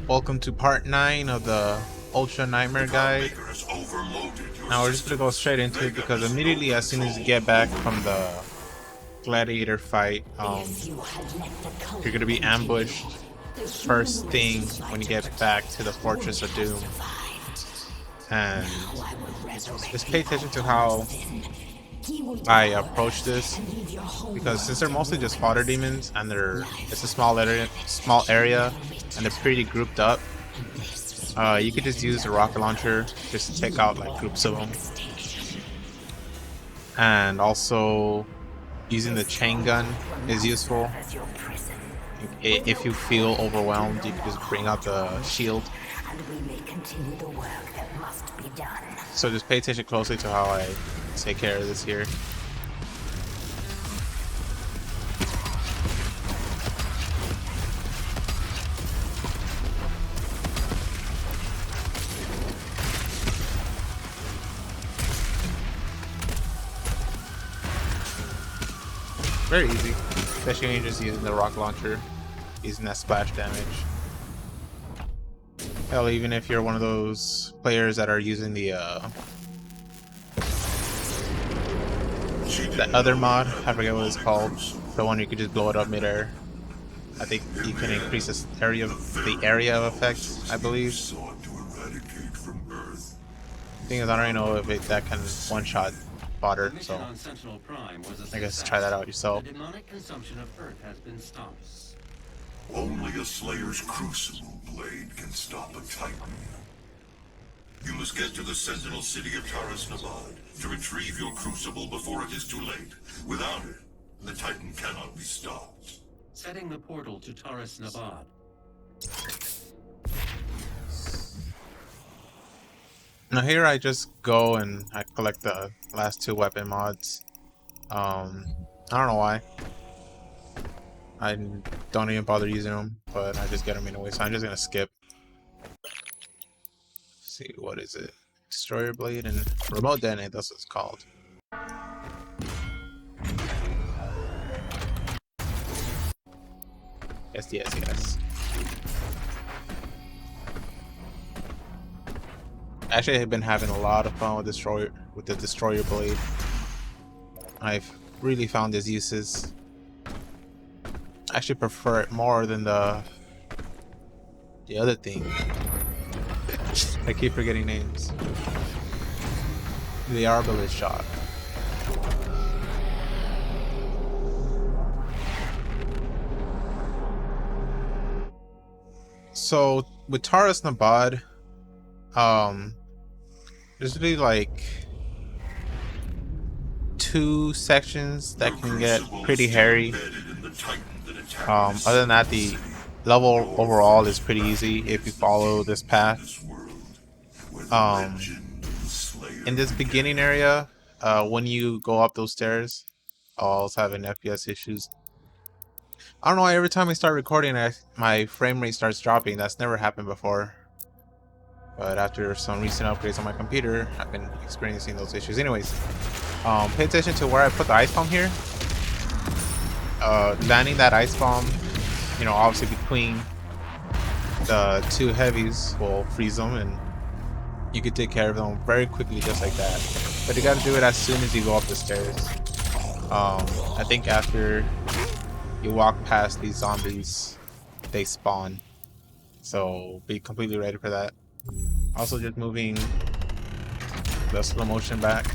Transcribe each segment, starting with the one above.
Welcome to part 9 of the Ultra Nightmare Guide. Now we're just gonna go straight into it because immediately as soon as you get back from the gladiator fight, you're gonna be ambushed first thing when you get back to the Fortress of Doom. And just pay attention to how I approach this, because since they're mostly just fodder demons and it's a small area and they're pretty grouped up, you could just use the rocket launcher just to take out like groups of them, and also using the chain gun is useful. If you feel overwhelmed, you can just bring out the shield. So just pay attention closely to how I take care of this here. Very easy, especially when you're just using the rocket launcher, using that splash damage. Hell, even if you're one of those players that are using the other mod, I forget what it's called, the one you could just blow it up midair. I think you can increase the area of effect, I believe. Thing is, I don't even know if that can one-shot fodder, so I guess try that out yourself. The demonic consumption of Earth has been stopped. Only a Slayer's Crucible blade can stop a Titan. You must get to the Sentinel City of Nabad to retrieve your Crucible before it is too late. Without it, the Titan cannot be stopped. Setting the portal to Nabad. Now here I just go and I collect the last 2 weapon mods. I don't know why. I don't even bother using them, but I just get them anyway, so I'm just gonna skip. Let's see, what is it? Destroyer Blade and Remote Detonate, that's what it's called. Yes. Actually, I've been having a lot of fun with the Destroyer Blade. I've really found its uses. I actually prefer it more than the other thing. I keep forgetting names. The Archviles shot. So with Nabad, there's really like 2 sections that can get pretty hairy. Other than that, the level overall is pretty easy if you follow this path. In this beginning area, when you go up those stairs, I was having FPS issues. I don't know why every time I start recording, my frame rate starts dropping. That's never happened before. But after some recent upgrades on my computer, I've been experiencing those issues. Anyways, pay attention to where I put the ice bomb here. Landing that ice bomb, obviously between the 2 heavies will freeze them, and you can take care of them very quickly just like that. But you gotta do it as soon as you go up the stairs. I think after you walk past these zombies, they spawn. So be completely ready for that. Also, just moving the slow motion back.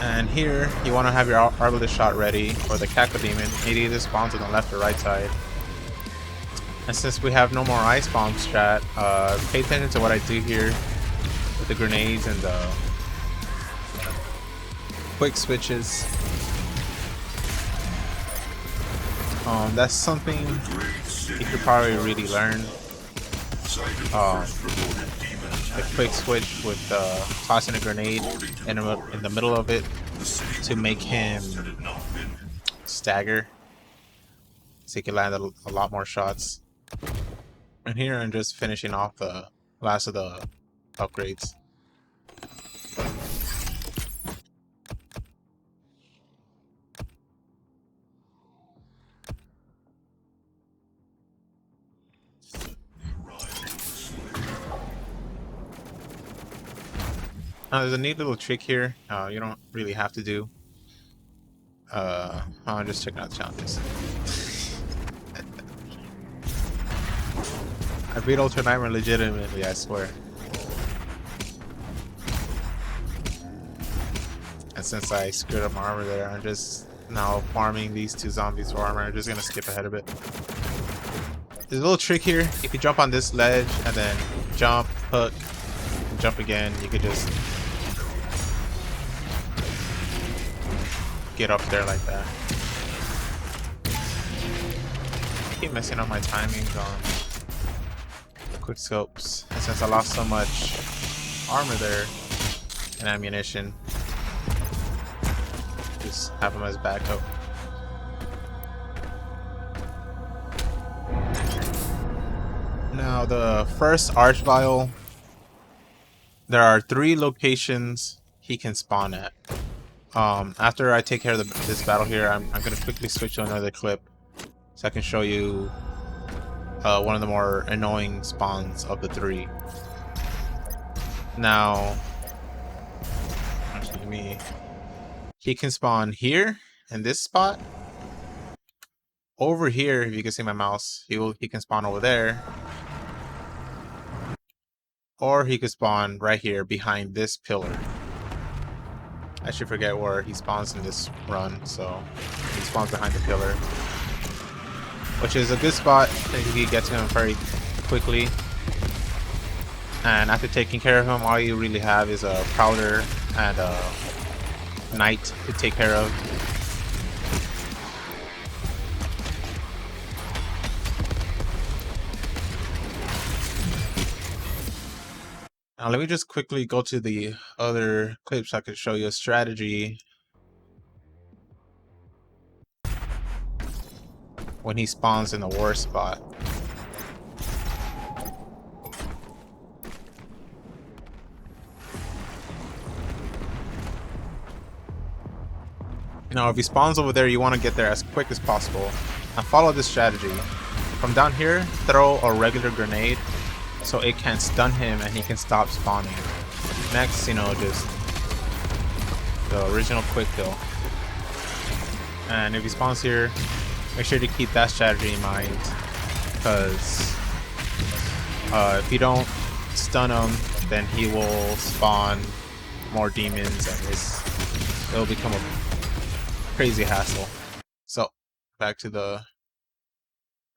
And here, you want to have your Archviles shot ready for the Cackle Demon. It either spawns on the left or right side. And since we have no more ice bomb strat, pay attention to what I do here with the grenades and the quick switches. That's something you could probably really learn. The quick switch with tossing a grenade in the middle of it to make him stagger, so he can land a lot more shots. And here I'm just finishing off the last of the upgrades. There's a neat little trick here. You don't really have to do. I'm just checking out the challenges. I beat Ultra Nightmare legitimately, I swear. And since I screwed up my armor there, I'm just now farming these 2 zombies for armor. I'm just gonna skip ahead a bit. There's a little trick here. If you jump on this ledge and then jump, hook, and jump again, you could just get up there like that. I keep messing up my timings on quick scopes, and since I lost so much armor there and ammunition, just have them as backup. Now the first Archvile, there are 3 locations he can spawn at. After I take care of this battle here, I'm gonna quickly switch to another clip so I can show you one of the more annoying spawns of the 3. Now, actually, he can spawn here in this spot. Over here, if you can see my mouse, he can spawn over there. Or he could spawn right here behind this pillar. I should forget where he spawns in this run, so he spawns behind the pillar, which is a good spot that you can get to him very quickly. And after taking care of him, all you really have is a Prowler and a Knight to take care of. Now let me just quickly go to the other clips so I could show you a strategy when he spawns in the worst spot. Now if he spawns over there, you want to get there as quick as possible and follow this strategy. From down here, throw a regular grenade so it can stun him and he can stop spawning. Next, just the original quick kill. And if he spawns here, make sure to keep that strategy in mind, because if you don't stun him, then he will spawn more demons and it'll become a crazy hassle. So back to the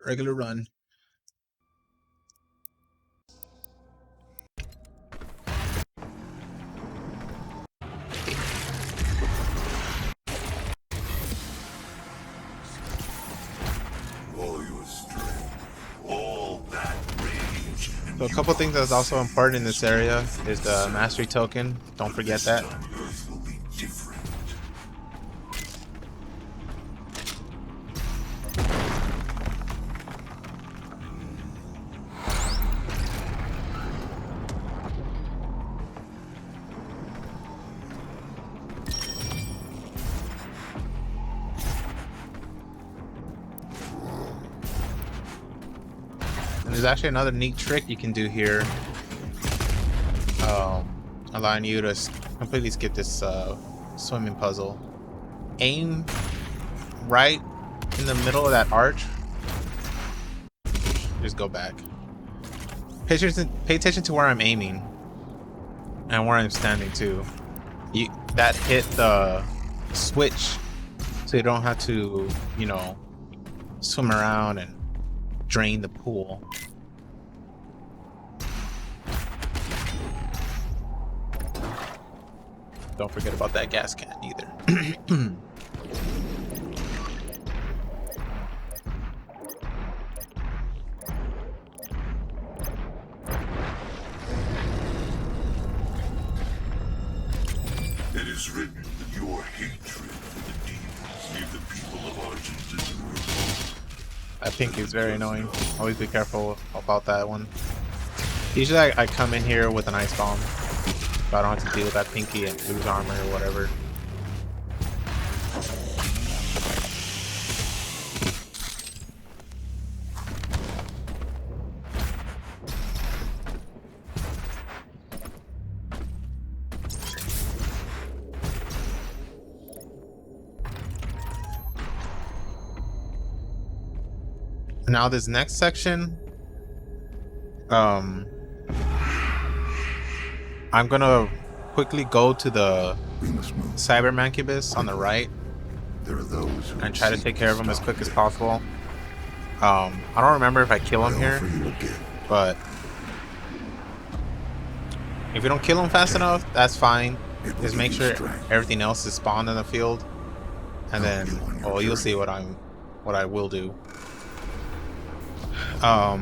regular run. So a couple things that's also important in this area is the mastery token. Don't forget that. And there's actually another neat trick you can do here, allowing you to completely skip this swimming puzzle. Aim right in the middle of that arch. Just go back. Pay attention to where I'm aiming and where I'm standing too. That hit the switch, so you don't have to, swim around and drain the pool. Don't forget about that gas can either. It is written that your hatred for the demons leave the people of Argent. That Pinky is very annoying. Always be careful about that one. Usually I come in here with an ice bomb, so I don't have to deal with that Pinky and lose armor or whatever. Now this next section, I'm gonna quickly go to the Cyber Mancubus on the right and try to take care of him as quick as possible. I don't remember if I kill him here, but if we don't kill him fast enough, that's fine. Just make sure everything else is spawned in the field, and then, well, you'll see what I will do. But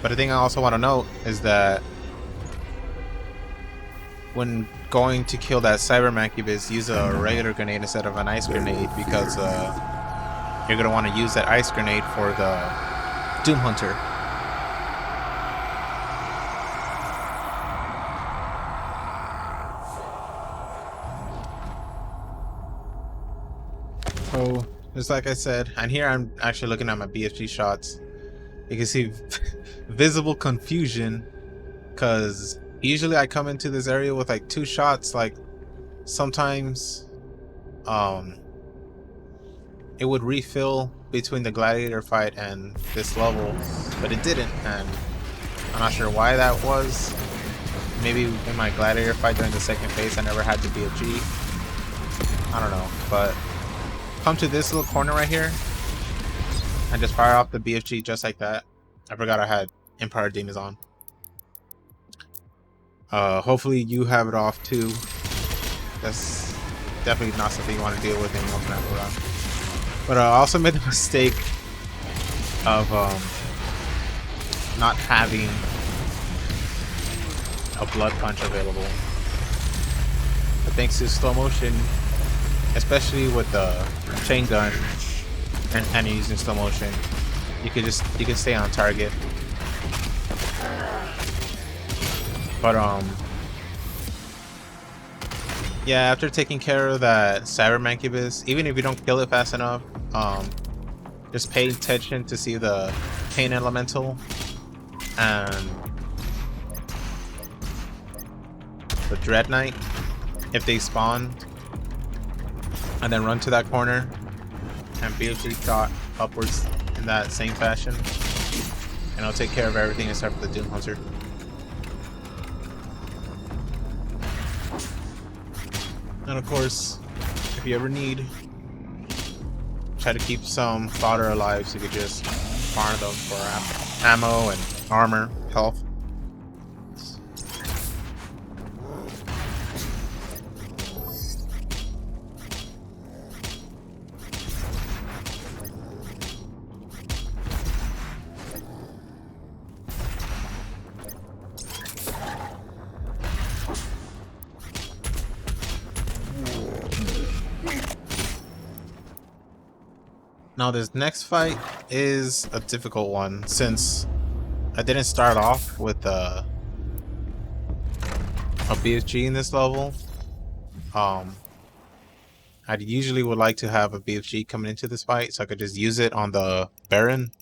the thing I also want to note is that when going to kill that Cyber Mancubus, use a regular grenade instead of an ice grenade, because you're going to want to use that ice grenade for the Doom Hunter. So, just like I said, and here I'm actually looking at my BFG shots. You can see visible confusion, because usually I come into this area with like 2 shots. Like sometimes it would refill between the gladiator fight and this level, but it didn't, and I'm not sure why that was. Maybe in my gladiator fight during the second phase I never had the BFG. I don't know, but come to this little corner right here and just fire off the BFG just like that. I forgot I had Empire Demons on. Hopefully you have it off too. That's definitely not something you want to deal with in one map around. But I also made the mistake of not having a blood punch available. But thanks to slow motion, especially with the chain gun and using slow motion, you can stay on target. But yeah, after taking care of that Cyber Mancubus, even if you don't kill it fast enough, just pay attention to see the Pain Elemental and the Dread Knight if they spawn, and then run to that corner and BFG shot upwards in that same fashion, and I'll take care of everything except for the Doom Hunter. And of course, if you ever need, try to keep some fodder alive so you could just farm them for ammo and armor, health. Now this next fight is a difficult one, since I didn't start off with a BFG in this level. I usually would like to have a BFG coming into this fight so I could just use it on the Baron.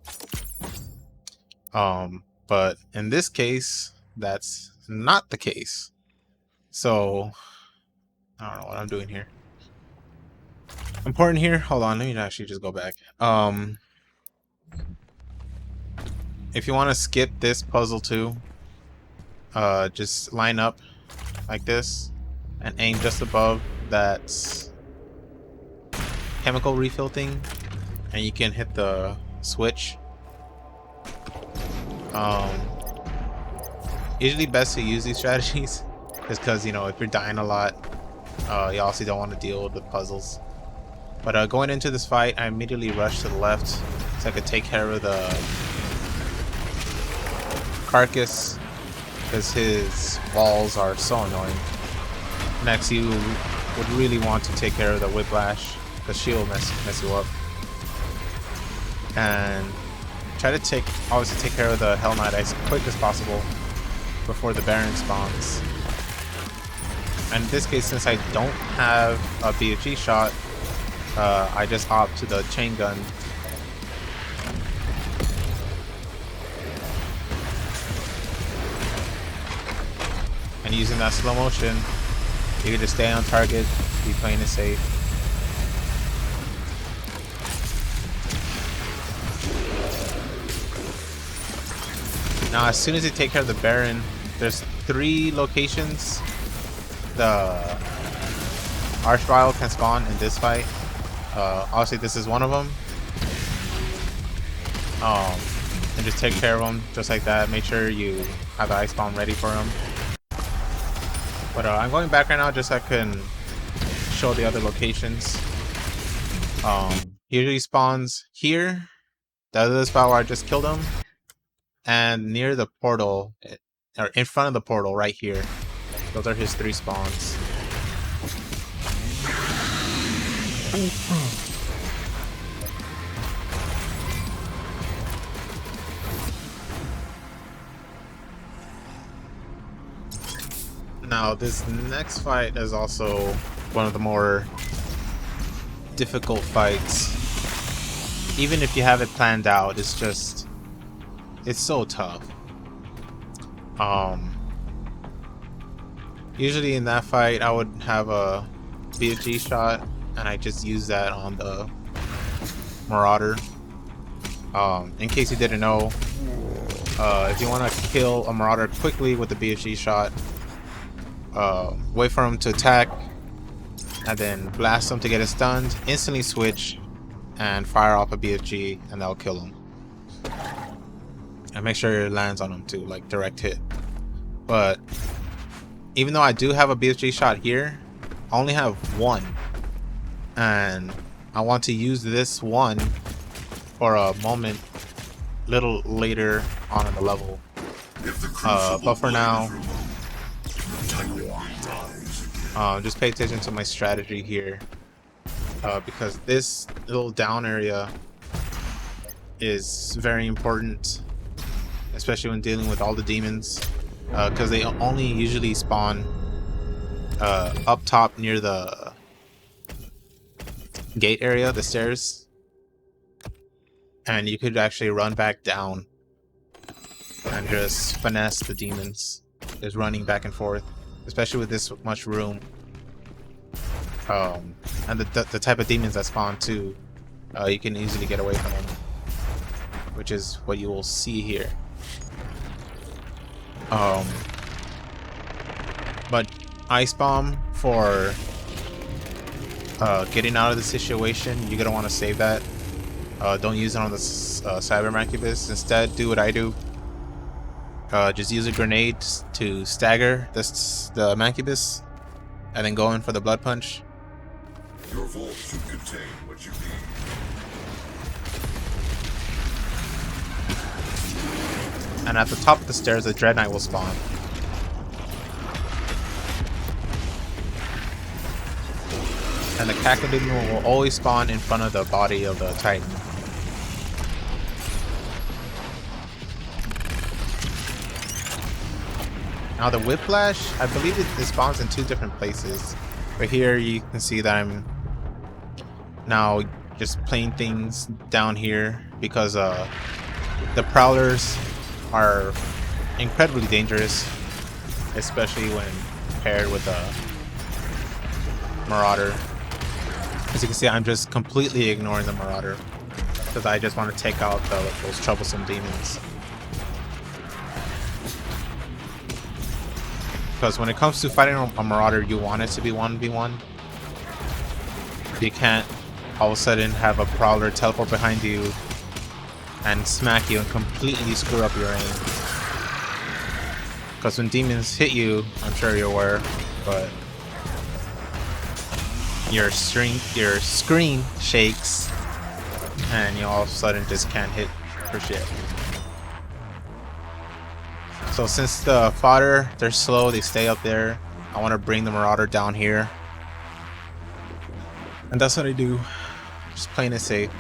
But in this case, that's not the case. So I don't know what I'm doing here. Important here, hold on, let me actually just go back. If you want to skip this puzzle too, just line up like this and aim just above that chemical refill thing, and you can hit the switch. Usually best to use these strategies just because, you know, if you're dying a lot, you also don't want to deal with the puzzles. But going into this fight, I immediately rushed to the left so I could take care of the Carcass, because his walls are so annoying. Next, you would really want to take care of the Whiplash, because she will mess you up. And try to obviously take care of the Hell Knight as quick as possible before the Baron spawns. And in this case, since I don't have a BFG shot, I just opt to the chain gun. And using that slow motion, you can just stay on target, be playing it safe. Now, as soon as you take care of the Baron, there's 3 locations the Archvile can spawn in this fight. Obviously, this is one of them. And just take care of them just like that. Make sure you have the ice bomb ready for them. But I'm going back right now just so I can show the other locations. Usually spawns here. The other spot where I just killed him. And near the portal, or in front of the portal right here. Those are his 3 spawns. Now, this next fight is also one of the more difficult fights. Even if you have it planned out, it's so tough. Usually in that fight, I would have a BFG shot, and I just use that on the Marauder. In case you didn't know, if you want to kill a Marauder quickly with the BFG shot, wait for him to attack, and then blast him to get it stunned, instantly switch, and fire off a BFG, and that'll kill him. And make sure it lands on him too, like direct hit. But even though I do have a BFG shot here, I only have 1. And I want to use this one for a moment little later on in the level. But for now, just pay attention to my strategy here, because this little down area is very important, especially when dealing with all the demons, because they only usually spawn up top near the gate area, the stairs, and you could actually run back down and just finesse the demons just running back and forth, especially with this much room. And the type of demons that spawn too, you can easily get away from them, which is what you will see here. But ice bomb for getting out of the situation, you're gonna want to save that. Don't use it on the Cyber Mancubus. Instead, do what I do. Just use a grenade to stagger the Mancubus, and then go in for the blood punch. Your vault should contain what you need. And at the top of the stairs, the Dread Knight will spawn. And the Cacodemon will always spawn in front of the body of the Titan. Now the Whiplash, I believe it spawns in 2 different places. But here you can see that I'm now just playing things down here because the Prowlers are incredibly dangerous, especially when paired with a Marauder. As you can see, I'm just completely ignoring the Marauder because I just want to take out those troublesome demons. Because when it comes to fighting a Marauder, you want it to be 1v1. You can't all of a sudden have a Prowler teleport behind you and smack you and completely screw up your aim. Because when demons hit you, I'm sure you're aware, but your screen shakes and you all of a sudden just can't hit for shit. So since the fodder, they're slow, they stay up there, I want to bring the Marauder down here. And that's what I do. Just playing it safe.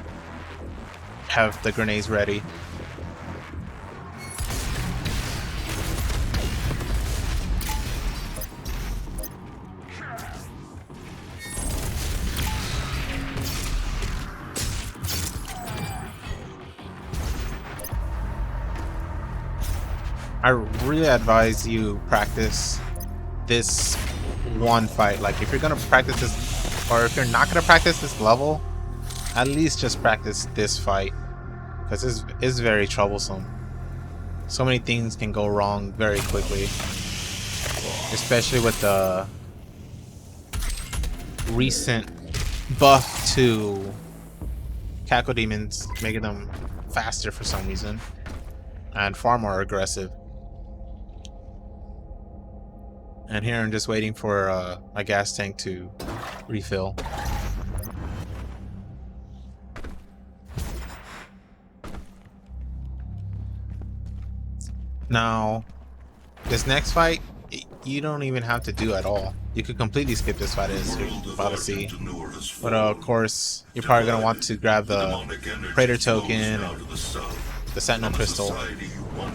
Have the grenades ready. I really advise you practice this one fight. Like if you're gonna practice this, or if you're not gonna practice this level, at least just practice this fight, because it's very troublesome. So many things can go wrong very quickly, especially with the recent buff to Cackle Demons, making them faster for some reason and far more aggressive. And here I'm just waiting for my gas tank to refill. Now, this next fight, you don't even have to do at all. You could completely skip this fight, as you're about to see. But of course, you're probably going to want to grab the Praetor token and the Sentinel Crystal.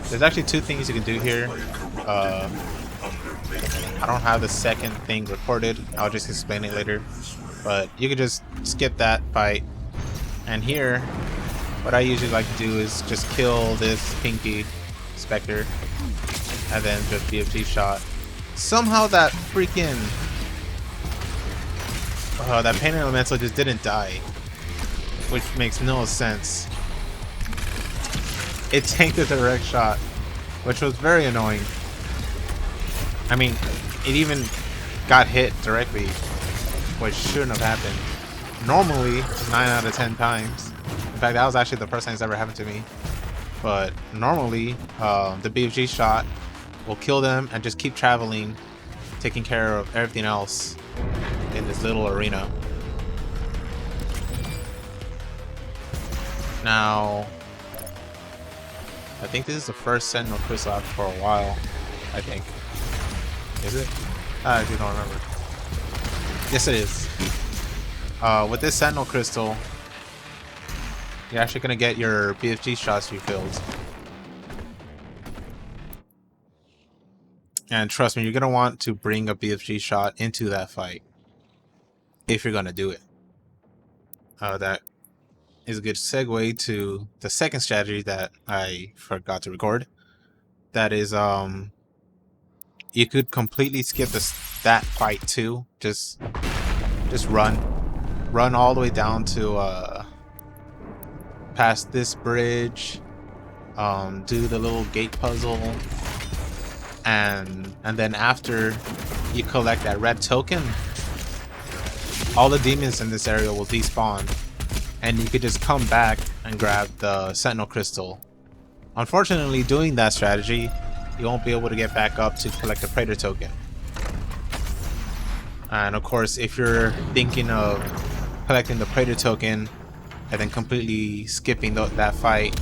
There's actually two things you can do here. I don't have the second thing recorded. I'll just explain it later. But you could just skip that fight. And here, what I usually like to do is just kill this Pinky Spectre and then just BFG shot. Somehow that freaking that Pain Elemental just didn't die, which makes no sense. It tanked a direct shot, which was very annoying. I mean, it even got hit directly, which shouldn't have happened. Normally, 9 out of 10 times. In fact, that was actually the first time it's ever happened to me. But normally, the BFG shot will kill them and just keep traveling, taking care of everything else in this little arena. Now, I think this is the first Sentinel Crystal out for a while. I think. Is it? I actually don't remember. Yes, it is. With this Sentinel Crystal, you're actually gonna get your BFG shots refilled. And trust me, you're gonna want to bring a BFG shot into that fight if you're gonna do it. That is a good segue to the second strategy that I forgot to record. That is, you could completely skip that fight too. Just run all the way down to past this bridge. Do the little gate puzzle. And then after you collect that red token, all the demons in this area will despawn, and you could just come back and grab the Sentinel Crystal. Unfortunately, doing that strategy, you won't be able to get back up to collect the Praetor token. And of course, if you're thinking of collecting the Praetor token and then completely skipping that fight,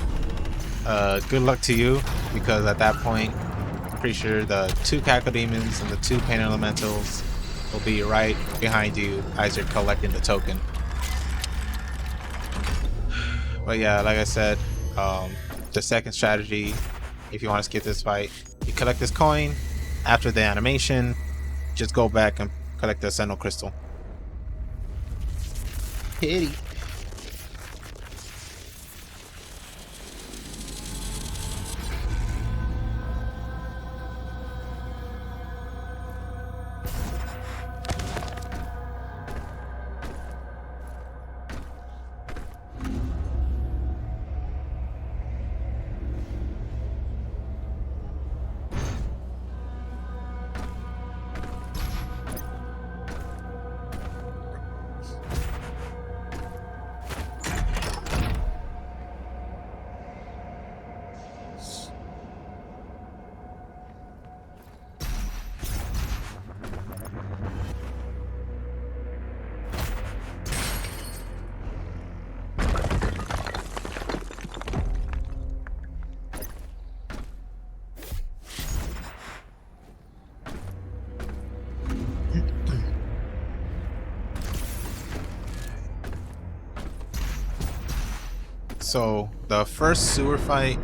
good luck to you, because at that point, pretty sure the 2 Cackle Demons and the 2 Pain Elementals will be right behind you as you're collecting the token. But yeah, like I said, the second strategy, if you want to skip this fight, you collect this coin. After the animation, just go back and collect the Sentinel Crystal. Pity. So the first sewer fight,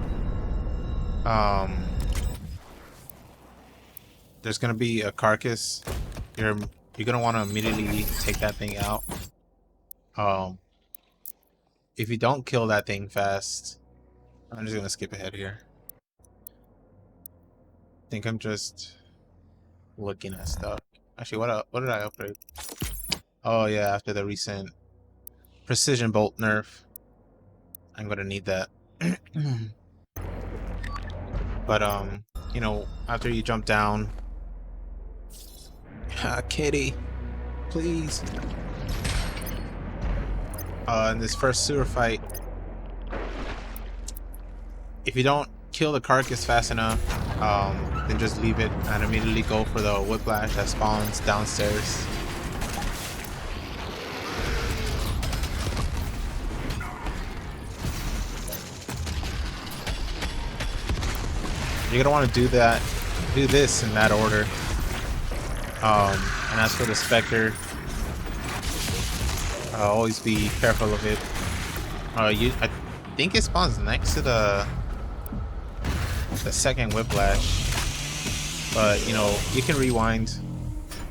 there's gonna be a carcass. You're gonna want to immediately take that thing out. If you don't kill that thing fast, I'm just gonna skip ahead here. I think I'm just looking at stuff. Actually, what did I upgrade? Oh yeah, after the recent precision bolt nerf, I'm gonna need that. But you know, after you jump down, Kitty, please. In this first sewer fight, if you don't kill the carcass fast enough, then just leave it and immediately go for the whiplash that spawns downstairs. You're gonna want to do this in that order. And as for the Spectre, always be careful of it. I think it spawns next to the second whiplash, but you know, you can rewind,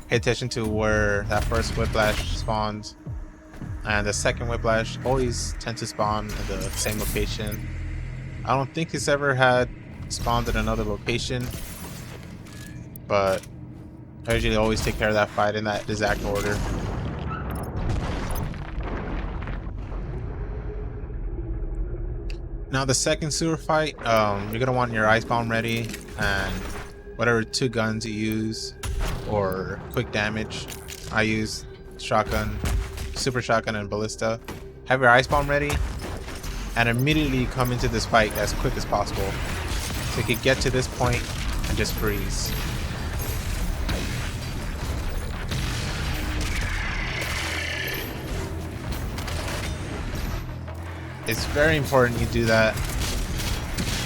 pay attention to where that first whiplash spawned, and the second whiplash always tend to spawn in the same location. I don't think it's ever had spawned at another location, but I usually always take care of that fight in that exact order. Now the second sewer fight, you're gonna want your ice bomb ready and whatever 2 guns you use or quick damage. I use shotgun, super shotgun, and ballista. Have your ice bomb ready and immediately come into this fight as quick as possible, so you can get to this point and just freeze. It's very important you do that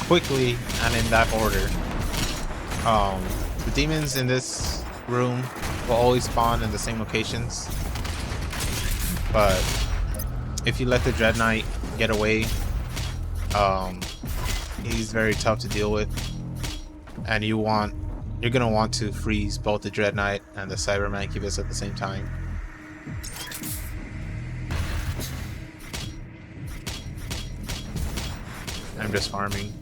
quickly and in that order. The demons in this room will always spawn in the same locations, but if you let the Dread Knight get away, he's very tough to deal with, and you're gonna want to freeze both the Dread Knight and the Cyber Mancubus at the same time. I'm just farming.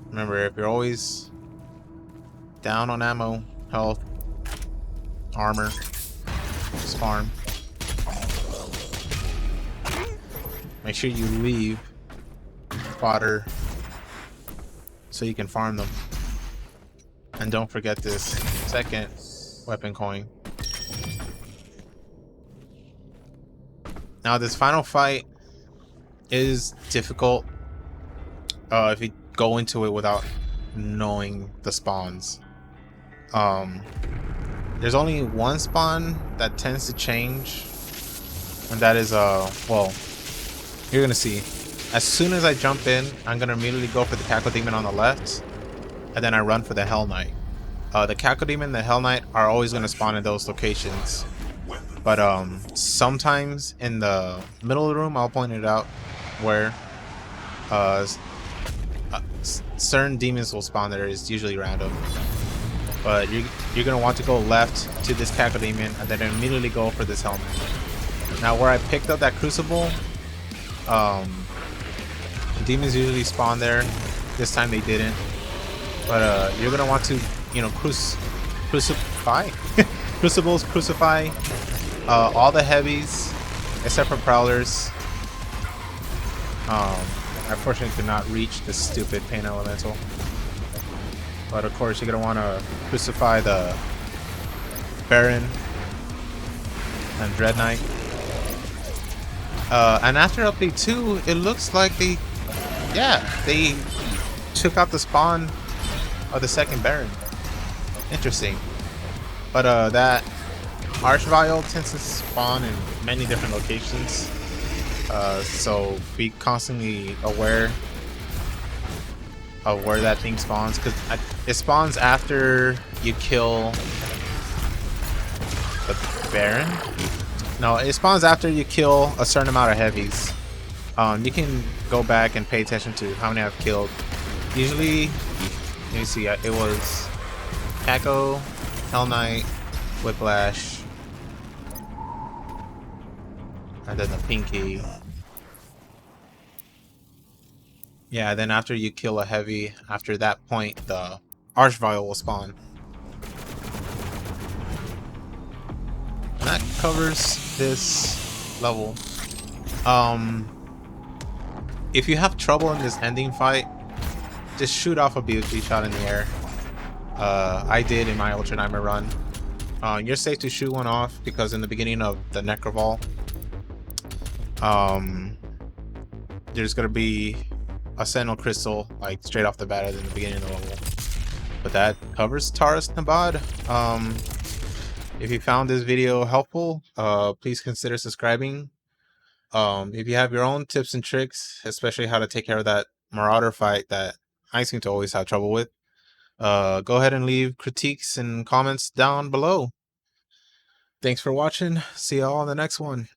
Remember, if you're always down on ammo, health, armor, just farm. Make sure you leave fodder so you can farm them. And don't forget this second weapon coin. Now this final fight is difficult if you go into it without knowing the spawns. There's only one spawn that tends to change, and that is well, you're gonna see. As soon as I jump in, I'm gonna immediately go for the Cackle Demon on the left, and then I run for the Hell Knight. The Cackle Demon and the Hell Knight are always gonna spawn in those locations, but sometimes in the middle of the room, I'll point it out where certain demons will spawn there. Is usually random, but you're gonna want to go left to this Cackle Demon and then immediately go for this Hell Knight. Now where I picked up that Crucible, demons usually spawn there. This time they didn't, but you're gonna want to, you know, crucify Crucibles, crucify all the heavies except for Prowlers. I unfortunately could not reach the stupid Pain Elemental, but of course you're gonna want to crucify the Baron and Dread Knight. And after update 2, it looks like they took out the spawn of the second Baron. Interesting. But that Archvile tends to spawn in many different locations, so be constantly aware of where that thing spawns, because it spawns after you kill the Baron. No, it spawns after you kill a certain amount of heavies. You can go back and pay attention to how many I've killed. Usually, let me see, it was Cackle, Hell Knight, Whiplash, and then the Pinky. Yeah, then after you kill a heavy, after that point, the Archvile will spawn. And that covers this level. If you have trouble in this ending fight, just shoot off a BOG shot in the air. I did in my Ultra Nightmare run. You're safe to shoot one off because in the beginning of the Necroval, there's gonna be a Sentinel Crystal like straight off the bat in the beginning of the level. But that covers Taurus Nabad. If you found this video helpful, please consider subscribing. If you have your own tips and tricks, especially how to take care of that Marauder fight that I seem to always have trouble with, go ahead and leave critiques and comments down below. Thanks for watching. See y'all on the next one.